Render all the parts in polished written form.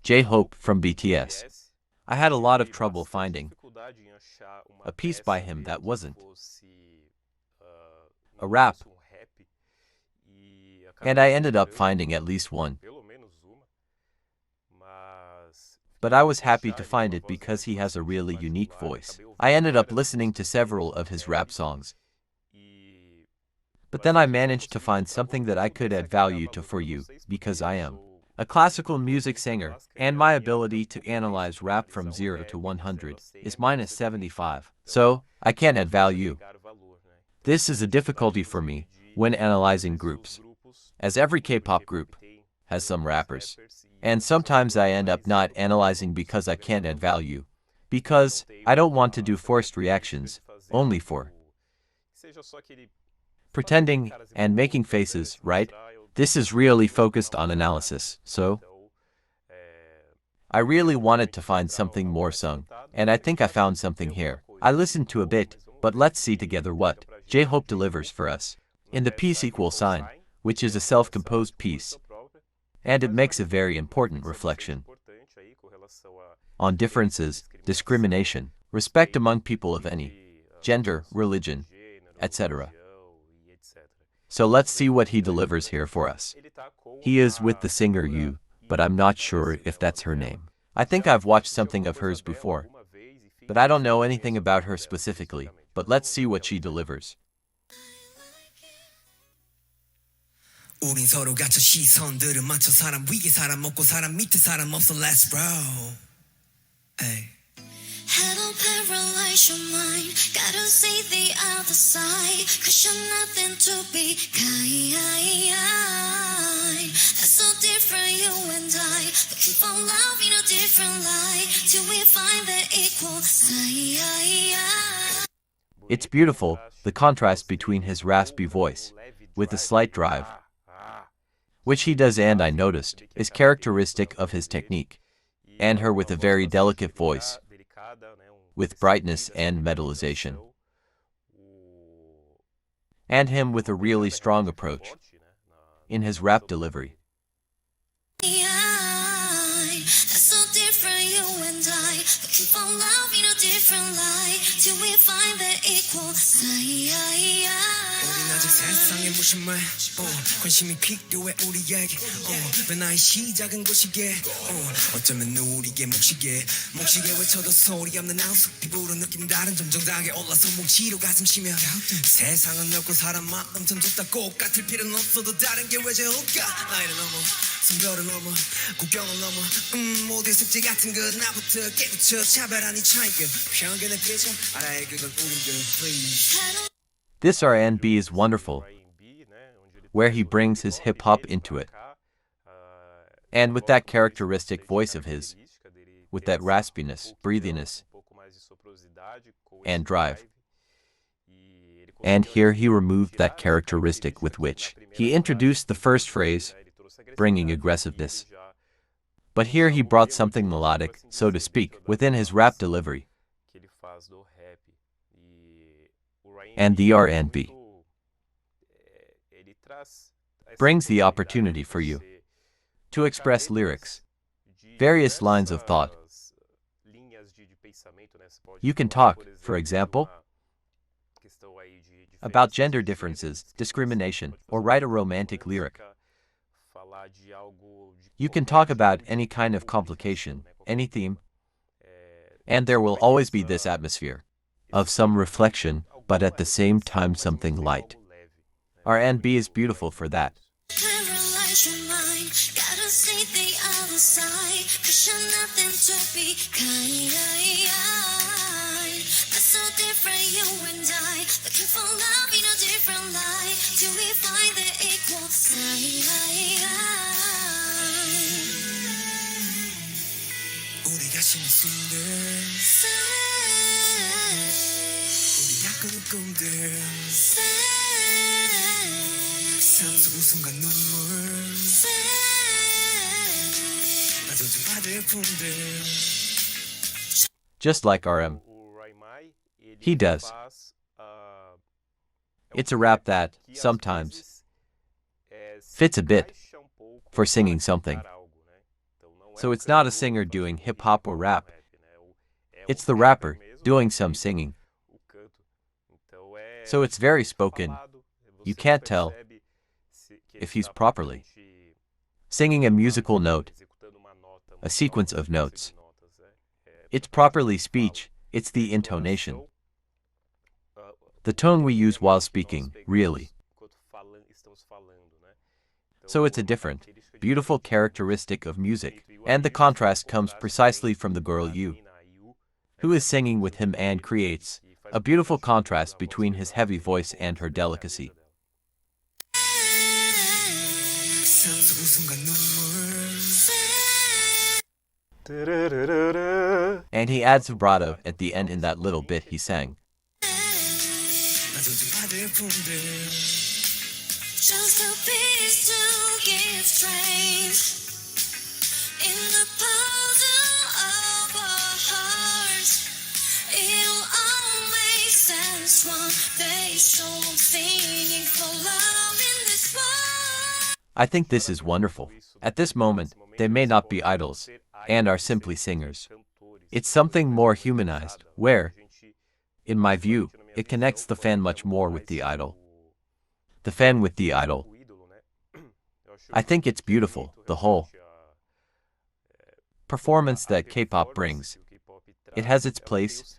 J-Hope from BTS. I had a lot of trouble finding a piece by him that wasn't a rap, and I ended up finding at least one. But I was happy to find it because he has a really unique voice. I ended up listening to several of his rap songs. But then I managed to find something that I could add value to for you, because I am a classical music singer, and my ability to analyze rap from 0 to 100 is -75. So, I can't add value. This is a difficulty for me when analyzing groups, as every K-pop group has some rappers. And sometimes I end up not analyzing because I can't add value, because I don't want to do forced reactions, only for pretending and making faces, right? This is really focused on analysis, so I really wanted to find something more sung, and I think I found something here. I listened to a bit, but let's see together what J-Hope delivers for us. In the piece Equal Sign, which is a self-composed piece, and it makes a very important reflection on differences, discrimination, respect among people of any gender, religion, etc. So let's see what he delivers here for us. He is with the singer Yu, but I'm not sure if that's her name. I think I've watched something of hers before, but I don't know anything about her specifically. But let's see what she delivers. 우린 서로 갇혀 시선들을 맞춰 사람 위에 사람 먹고 사람 밑에 사람 없어 let's roll. Hey. Hello, paralyze your mind. Gotta see the other side. Cause you're nothing to be kind. That's so different, you and I. Looking for love in a different light. Till we find the equal side. It's beautiful, the contrast between his raspy voice, with a slight drive, which he does and I noticed, is characteristic of his technique, and her with a very delicate voice, with brightness and metallization, and him with a really strong approach in his rap delivery. That's so different, you and I. Looking for love in a different light. Till we find the equal side. 우린 아직 세상에 무심해 관심이 필요해 우리에게 왜 나의 시작은 곳이게 어쩌면 우리의 몫이게 외쳐도 소리 없는 안속 피부로 느낀 다른 점 정당하게 올라서 뭉치로 가슴 쉬며 세상은 넓고 사람 마음 참 좁다 꼭 같을 필요는 없어도 다른 게 왜 좋을까 나이를 넘어 성별을 넘어 국경을 넘어 모두의 숙제 같은 것 나부터 깨우쳐 차별한 이 차이가 편견의 피자 알아야 그건 우린들 please. This R&B is wonderful, where he brings his hip-hop into it. And with that characteristic voice of his, with that raspiness, breathiness, and drive. And here he removed that characteristic with which he introduced the first phrase, bringing aggressiveness. But here he brought something melodic, so to speak, within his rap delivery. And the R&B brings the opportunity for you to express lyrics, various lines of thought. You can talk, for example, about gender differences, discrimination, or write a romantic lyric. You can talk about any kind of complication, any theme, and there will always be this atmosphere of some reflection, but at the same time something light. R&B is beautiful for that. Paralyze your mind. Gotta see the other side. Cause you're nothing to be kind. That's so different, you and I. Looking for love in a different light. Till we find the equal side. 우리가 신은 숨들 꿈들 상수 웃음과 눈물 나 존중받을 품들. Just like RM, he does. It's a rap that, sometimes, fits a bit for singing something. So it's not a singer doing hip-hop or rap. It's the rapper doing some singing. So it's very spoken. You can't tell if he's properly singing a musical note, a sequence of notes. It's properly speech, it's the intonation. The tone we use while speaking, really. So it's a different, beautiful characteristic of music, and the contrast comes precisely from the girl Yu, who is singing with him and creates a beautiful contrast between his heavy voice and her delicacy. And he adds vibrato at the end in that little bit he sang. Just a piece to give strength in the puzzle of our hearts. It'll all make sense one day. So I'm singing for love in this world. I think this is wonderful. At this moment, they may not be idols, and are simply singers. It's something more humanized, where, in my view, it connects the fan much more with the idol. The fan with the idol. I think it's beautiful, the whole performance that K-pop brings. It has its place,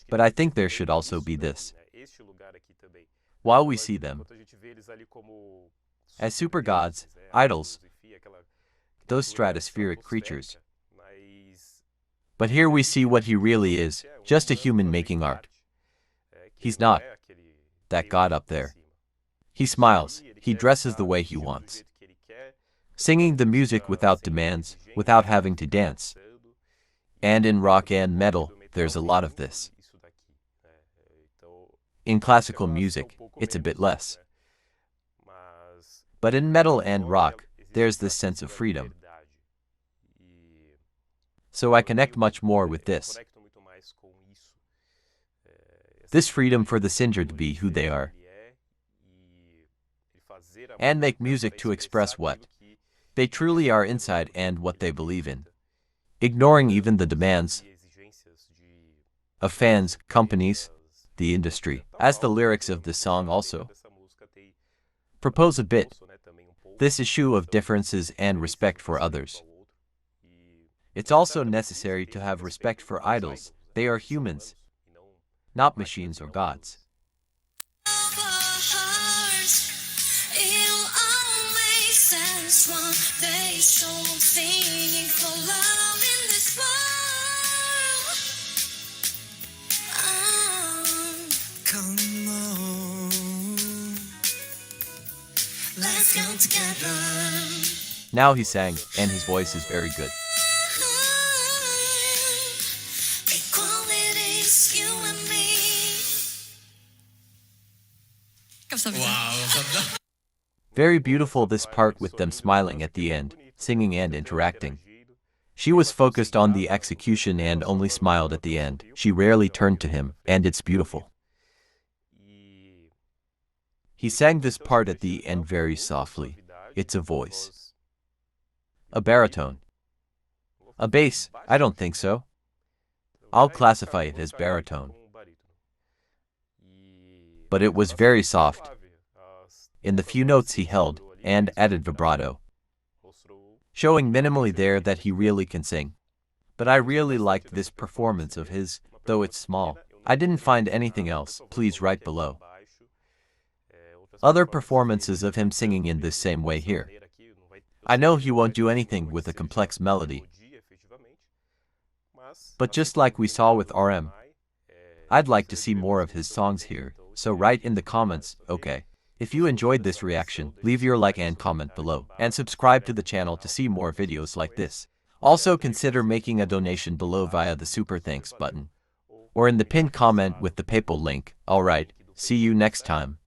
but I think there should also be this. While we see them as super gods, idols, those stratospheric creatures. But here we see what he really is, just a human making art. He's not that god up there. He smiles, he dresses the way he wants. Singing the music without demands, without having to dance. And in rock and metal, there's a lot of this. In classical music, it's a bit less. But in metal and rock, there's this sense of freedom. So I connect much more with this. This freedom for the singer to be who they are. And make music to express what they truly are inside and what they believe in. Ignoring even the demands of fans, companies, the industry. As the lyrics of this song also propose a bit, this issue of differences and respect for others. It's also necessary to have respect for idols. They are humans, not machines or gods. Come on, let's come together. Now he sang, and his voice is very good. Equality's you and me. Wow. Very beautiful this part with them smiling at the end, singing and interacting. She was focused on the execution and only smiled at the end. She rarely turned to him, and it's beautiful. He sang this part at the end very softly. It's a voice. A baritone. A bass? I don't think so. I'll classify it as baritone. But it was very soft. In the few notes he held, and added vibrato. Showing minimally there that he really can sing. But I really liked this performance of his, though it's small. I didn't find anything else, please write below. Other performances of him singing in this same way here. I know he won't do anything with a complex melody. But just like we saw with RM, I'd like to see more of his songs here, so write in the comments, okay? If you enjoyed this reaction, leave your like and comment below, and subscribe to the channel to see more videos like this. Also consider making a donation below via the super thanks button, or in the pinned comment with the PayPal link. Alright, see you next time.